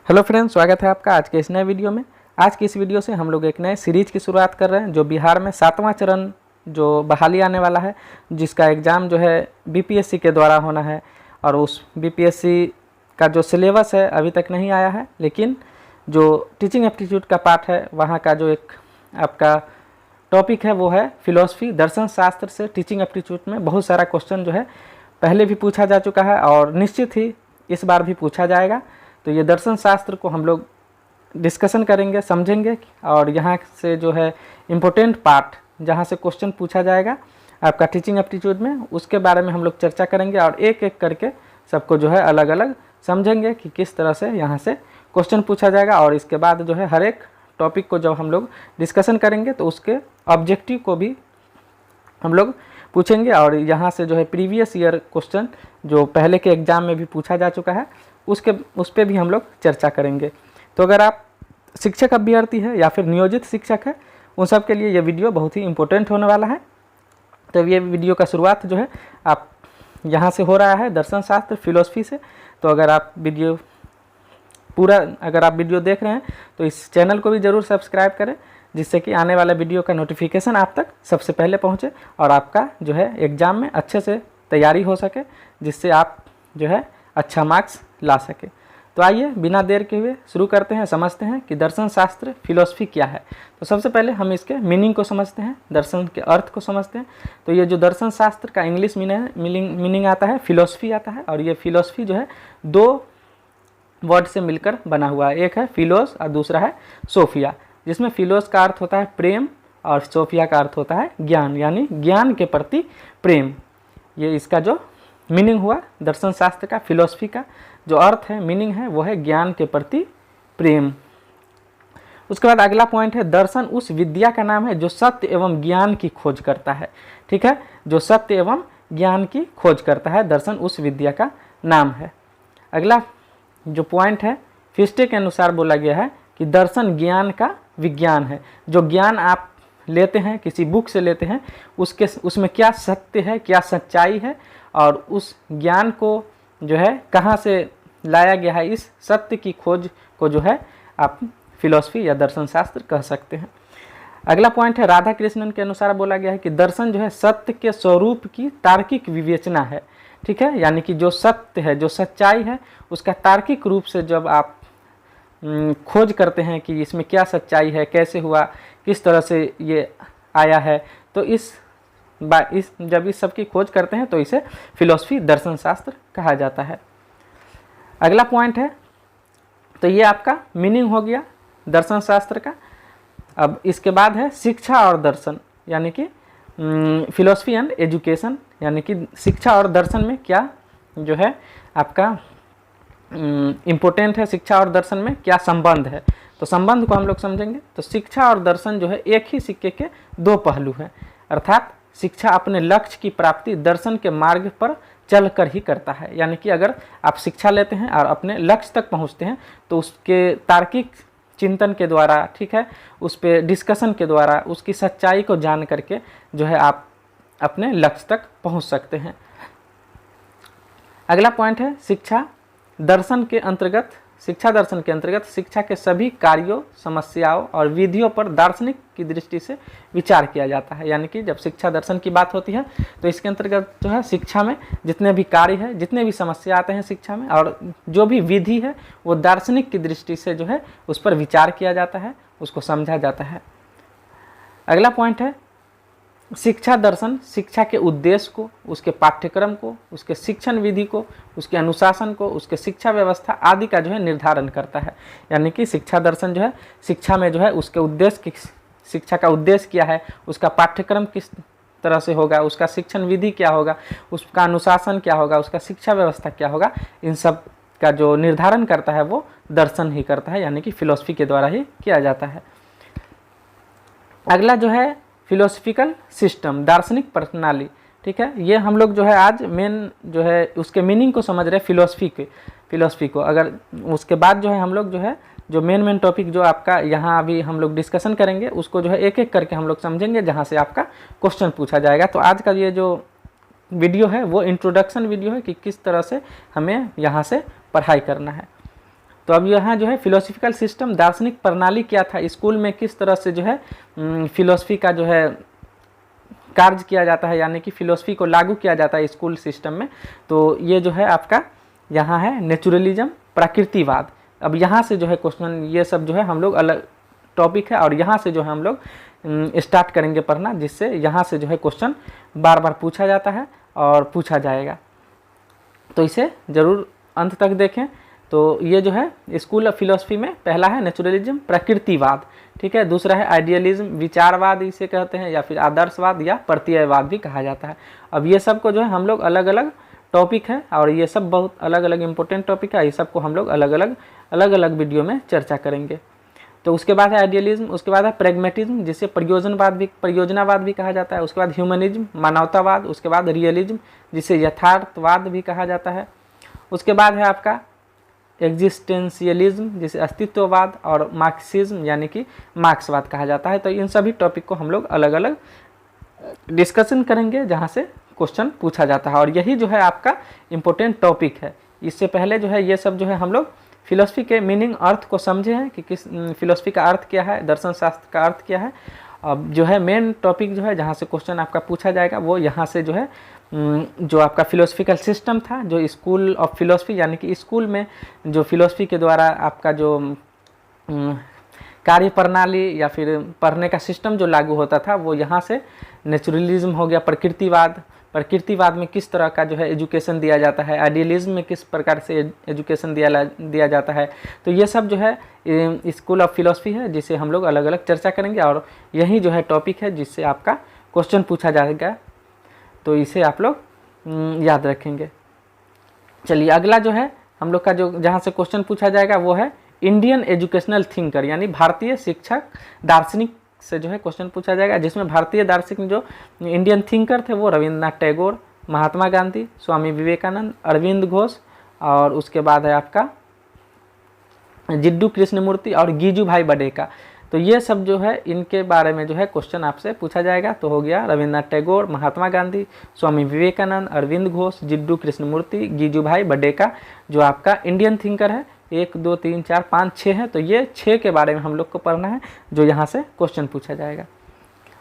Hello friends, स्वागत है आपका आज के इस नए वीडियो में। आज की इस वीडियो से हम लोग एक नए सीरीज की शुरुआत कर रहे हैं जो बिहार में 7वां चरण जो बहाली आने वाला है, जिसका एग्ज़ाम जो है बीपीएससी के द्वारा होना है। और उस बीपीएससी का जो सिलेबस है अभी तक नहीं आया है, लेकिन जो टीचिंग एप्टीट्यूड का पार्ट है वहाँ का जो एक आपका टॉपिक है वो है फिलॉसफी। दर्शन शास्त्र से टीचिंग एप्टीट्यूड में बहुत सारा क्वेश्चन जो है पहले भी पूछा जा चुका है और निश्चित ही इस बार भी पूछा जाएगा। तो ये दर्शन शास्त्र को हम लोग डिस्कशन करेंगे, समझेंगे, और यहाँ से जो है इम्पोर्टेंट पार्ट जहाँ से क्वेश्चन पूछा जाएगा आपका टीचिंग एप्टीट्यूड में, उसके बारे में हम लोग चर्चा करेंगे और एक एक करके सबको जो है अलग अलग समझेंगे कि किस तरह से यहाँ से क्वेश्चन पूछा जाएगा। और इसके बाद जो है हर एक टॉपिक को जब हम लोग डिस्कशन करेंगे तो उसके ऑब्जेक्टिव को भी हम लोग पूछेंगे और यहाँ से जो है प्रीवियस ईयर क्वेश्चन जो पहले के एग्ज़ाम में भी पूछा जा चुका है उस पर भी हम लोग चर्चा करेंगे। तो अगर आप शिक्षक अभ्यर्थी है या फिर नियोजित शिक्षक है, उन सब के लिए ये वीडियो बहुत ही इम्पोर्टेंट होने वाला है। तो ये वीडियो का शुरुआत जो है आप यहाँ से हो रहा है दर्शन शास्त्र फिलॉसफी से। तो अगर आप वीडियो देख रहे हैं तो इस चैनल को भी ज़रूर सब्सक्राइब करें, जिससे कि आने वाला वीडियो का नोटिफिकेशन आप तक सबसे पहले पहुँचे और आपका जो है एग्ज़ाम में अच्छे से तैयारी हो सके, जिससे आप जो है अच्छा मार्क्स ला सके। तो आइए बिना देर के हुए शुरू करते हैं, समझते हैं कि दर्शन शास्त्र फिलॉसफी क्या है। तो सबसे पहले हम इसके मीनिंग को समझते हैं, दर्शन के अर्थ को समझते हैं। तो ये जो दर्शन शास्त्र का इंग्लिश मीनिंग आता है फिलॉसफी आता है, और ये फिलॉसफी जो है दो वर्ड से मिलकर बना हुआ है। एक है फिलोस और दूसरा है सोफिया, जिसमें फिलोस का अर्थ होता है प्रेम और सोफिया का अर्थ होता है ज्ञान, यानी ज्ञान के प्रति प्रेम। ये इसका जो मीनिंग हुआ दर्शन शास्त्र का, फिलॉसफी का जो अर्थ है, मीनिंग है, वो है ज्ञान के प्रति प्रेम। उसके बाद अगला पॉइंट है दर्शन उस विद्या का नाम है जो सत्य एवं ज्ञान की खोज करता है। ठीक है, जो सत्य एवं ज्ञान की खोज करता है, दर्शन उस विद्या का नाम है। अगला जो पॉइंट है फिस्टे के अनुसार बोला गया है कि दर्शन ज्ञान का विज्ञान है। जो ज्ञान आप लेते हैं, किसी बुक से लेते हैं, उसमें क्या सत्य है, क्या सच्चाई है, और उस ज्ञान को जो है कहाँ से लाया गया है, इस सत्य की खोज को जो है आप फिलॉसफी या दर्शन शास्त्र कह सकते हैं। अगला पॉइंट है राधा कृष्णन के अनुसार बोला गया है कि दर्शन जो है सत्य के स्वरूप की तार्किक विवेचना है। ठीक है, यानी कि जो सत्य है, जो सच्चाई है, उसका तार्किक रूप से जब आप खोज करते हैं कि इसमें क्या सच्चाई है, कैसे हुआ, किस तरह से ये आया है, तो जब इस सब की खोज करते हैं तो इसे फिलॉसफी दर्शन शास्त्र कहा जाता है। अगला पॉइंट है, तो ये आपका मीनिंग हो गया दर्शन शास्त्र का। अब इसके बाद है शिक्षा और दर्शन, यानी कि फिलॉसफी एंड एजुकेशन, यानी कि शिक्षा और दर्शन में क्या जो है आपका इम्पोर्टेंट है, शिक्षा और दर्शन में क्या संबंध है। तो संबंध को हम लोग समझेंगे। तो शिक्षा और दर्शन जो है एक ही सिक्के के दो पहलू हैं, अर्थात शिक्षा अपने लक्ष्य की प्राप्ति दर्शन के मार्ग पर चलकर ही करता है। यानी कि अगर आप शिक्षा लेते हैं और अपने लक्ष्य तक पहुंचते हैं तो उसके तार्किक चिंतन के द्वारा, ठीक है, उस पर डिस्कशन के द्वारा, उसकी सच्चाई को जान करके जो है आप अपने लक्ष्य तक पहुंच सकते हैं। अगला पॉइंट है शिक्षा दर्शन के अंतर्गत शिक्षा के सभी कार्यों, समस्याओं और विधियों पर दार्शनिक की दृष्टि से विचार किया जाता है। यानी कि जब शिक्षा दर्शन की बात होती है तो इसके अंतर्गत जो है शिक्षा में जितने भी कार्य है, जितने भी समस्या आते हैं शिक्षा में, और जो भी विधि है वो दार्शनिक की दृष्टि से जो है उस पर विचार किया जाता है, उसको समझा जाता है। अगला पॉइंट है शिक्षा दर्शन शिक्षा के उद्देश्य को, उसके पाठ्यक्रम को, उसके शिक्षण विधि को, उसके अनुशासन को, उसके शिक्षा व्यवस्था आदि का जो है निर्धारण करता है। यानी कि शिक्षा दर्शन जो है शिक्षा में जो है उसके उद्देश्य, शिक्षा का उद्देश्य क्या है, उसका पाठ्यक्रम किस तरह से होगा, उसका शिक्षण विधि क्या होगा, उसका अनुशासन क्या होगा, उसका शिक्षा व्यवस्था क्या होगा, इन सब का जो निर्धारण करता है वो दर्शन ही करता है, यानी कि फिलॉसफी के द्वारा ही किया जाता है। अगला जो है फिलोसफिकल सिस्टम, दार्शनिक प्रणाली। ठीक है, ये हम लोग जो है आज मेन जो है उसके मीनिंग को समझ रहे हैं फिलोसफी को। अगर उसके बाद जो है हम लोग जो है जो मेन टॉपिक जो आपका यहाँ अभी हम लोग डिस्कशन करेंगे उसको जो है एक एक करके हम लोग समझेंगे, जहाँ से आपका क्वेश्चन पूछा जाएगा। तो आज का ये जो वीडियो है वो इंट्रोडक्शन वीडियो है कि किस तरह से हमें यहाँ से पढ़ाई करना है। तो अब यहाँ जो है फिलोसफिकल सिस्टम, दार्शनिक प्रणाली क्या था, स्कूल में किस तरह से जो है फिलोसफी का जो है कार्य किया जाता है, यानी कि फिलोसफी को लागू किया जाता है स्कूल सिस्टम में। तो ये जो है आपका यहाँ है नेचुरलिज्म, प्रकृतिवाद। अब यहाँ से जो है क्वेश्चन ये सब जो है हम लोग अलग टॉपिक है, और यहाँ से जो है हम लोग स्टार्ट करेंगे पढ़ना, जिससे यहाँ से जो है क्वेश्चन बार बार पूछा जाता है और पूछा जाएगा। तो इसे ज़रूर अंत तक देखें। तो ये जो है स्कूल ऑफ फिलोसफी में पहला है नेचुरलिज्म, प्रकृतिवाद, ठीक है। दूसरा है आइडियलिज्म, विचारवाद इसे कहते हैं, या फिर आदर्शवाद या प्रत्ययवाद भी कहा जाता है। अब ये सब को जो है हम लोग अलग अलग टॉपिक है, और ये सब बहुत अलग अलग इंपॉर्टेंट टॉपिक है, ये सब को हम लोग अलग अलग वीडियो में चर्चा करेंगे। तो उसके बाद है आइडियलिज्म, उसके बाद है प्रैग्मेटिज्म जिसे परियोजनावाद भी कहा जाता है, उसके बाद ह्यूमनिज्म, मानवतावाद, उसके बाद रियलिज्म जिसे यथार्थवाद भी कहा जाता है, उसके बाद है आपका एग्जिस्टेंशियलिज्म जिसे अस्तित्ववाद, और मार्क्सिज्म यानी कि मार्क्सवाद कहा जाता है। तो इन सभी टॉपिक को हम लोग अलग अलग डिस्कशन करेंगे जहाँ से क्वेश्चन पूछा जाता है, और यही जो है आपका इम्पोर्टेंट टॉपिक है। इससे पहले जो है ये सब जो है हम लोग फिलोसफी के मीनिंग, अर्थ को समझे हैं कि किस फिलोसफी का अर्थ क्या है, दर्शन शास्त्र का अर्थ क्या है। अब जो है मेन टॉपिक जो है जहाँ से क्वेश्चन आपका पूछा जाएगा वो यहाँ से जो है जो आपका फिलोसफिकल सिस्टम था, जो स्कूल ऑफ फिलोसफी यानी कि स्कूल में जो फिलोसफी के द्वारा आपका जो कार्य प्रणाली या फिर पढ़ने का सिस्टम जो लागू होता था, वो यहाँ से नेचुरलिज्म हो गया, प्रकृतिवाद में किस तरह का जो है एजुकेशन दिया जाता है, आइडियलिज्म में किस प्रकार से एजुकेशन दिया जाता है। तो ये सब जो है स्कूल ऑफ फिलोसफी है, जिसे हम लोग अलग अलग चर्चा करेंगे, और यही जो है टॉपिक है जिससे आपका क्वेश्चन पूछा जाएगा। तो इसे आप लोग याद रखेंगे। चलिए अगला जो है हम लोग का जो जहाँ से क्वेश्चन पूछा जाएगा वो है इंडियन एजुकेशनल थिंकर, यानी भारतीय शिक्षक दार्शनिक से जो है क्वेश्चन पूछा जाएगा, जिसमें भारतीय दार्शनिक जो इंडियन थिंकर थे वो रविंद्रनाथ टैगोर, महात्मा गांधी, स्वामी विवेकानंद, अरविंद घोष, और उसके बाद है आपका जिड्डू कृष्णमूर्ति और गीजू भाई बडेका। तो ये सब जो है इनके बारे में जो है क्वेश्चन आपसे पूछा जाएगा। तो हो गया रविंद्रनाथ टैगोर, महात्मा गांधी, स्वामी विवेकानंद, अरविंद घोष, जिड्डू कृष्णमूर्ति, गीजू भाई बडेका, जो आपका इंडियन थिंकर है। 1 2 3 4 5 6 है, तो ये 6 के बारे में हम लोग को पढ़ना है, जो यहाँ से क्वेश्चन पूछा जाएगा।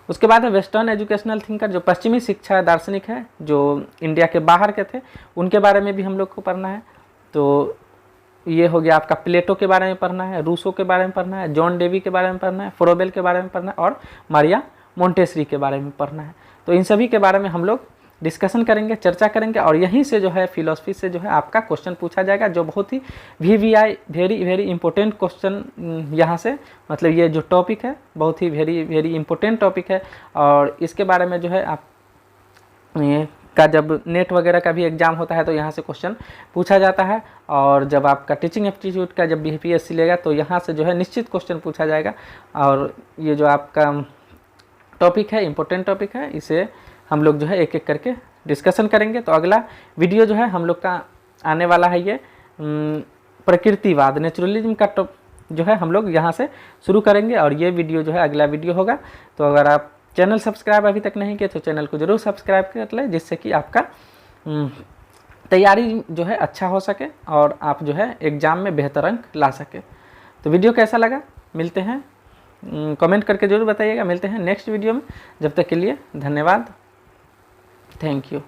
उसके बाद है वेस्टर्न एजुकेशनल थिंकर, जो पश्चिमी शिक्षा दार्शनिक है, जो इंडिया के बाहर के थे, उनके बारे में भी हम लोग को पढ़ना है। तो ये हो गया आपका प्लेटो के बारे में पढ़ना है, रूसो के बारे में पढ़ना है, जॉन डेवी के बारे में पढ़ना है, फ्रोबेल के बारे में पढ़ना है, और मारिया मोंटेसरी के बारे में पढ़ना है। तो इन सभी के बारे में हम लोग डिस्कशन करेंगे, चर्चा करेंगे, और यहीं से जो है फिलोसफी से जो है आपका क्वेश्चन पूछा जाएगा, जो बहुत ही VVI वेरी इंपॉर्टेंट क्वेश्चन यहाँ से, मतलब ये जो टॉपिक है बहुत ही वेरी इंपॉर्टेंट टॉपिक है। और इसके बारे में जो है आप ये का जब नेट वगैरह का भी एग्ज़ाम होता है तो यहाँ से क्वेश्चन पूछा जाता है, और जब आपका टीचिंग एप्टीट्यूड का जब BPSC लेगा तो यहाँ से जो है निश्चित क्वेश्चन पूछा जाएगा। और ये जो आपका टॉपिक है इम्पोर्टेंट टॉपिक है, इसे हम लोग जो है एक एक करके डिस्कशन करेंगे। तो अगला वीडियो जो है हम लोग का आने वाला है ये प्रकृतिवाद, नेचुरलिज्म का जो है हम लोग यहाँ से शुरू करेंगे, और ये वीडियो जो है अगला वीडियो होगा। तो अगर आप चैनल सब्सक्राइब अभी तक नहीं किए तो चैनल को जरूर सब्सक्राइब कर लें, जिससे कि आपका तैयारी जो है अच्छा हो सके और आप जो है एग्ज़ाम में बेहतर अंक ला सके। तो वीडियो कैसा लगा मिलते हैं, कमेंट करके जरूर बताइएगा। मिलते हैं नेक्स्ट वीडियो में, जब तक के लिए धन्यवाद, थैंक यू।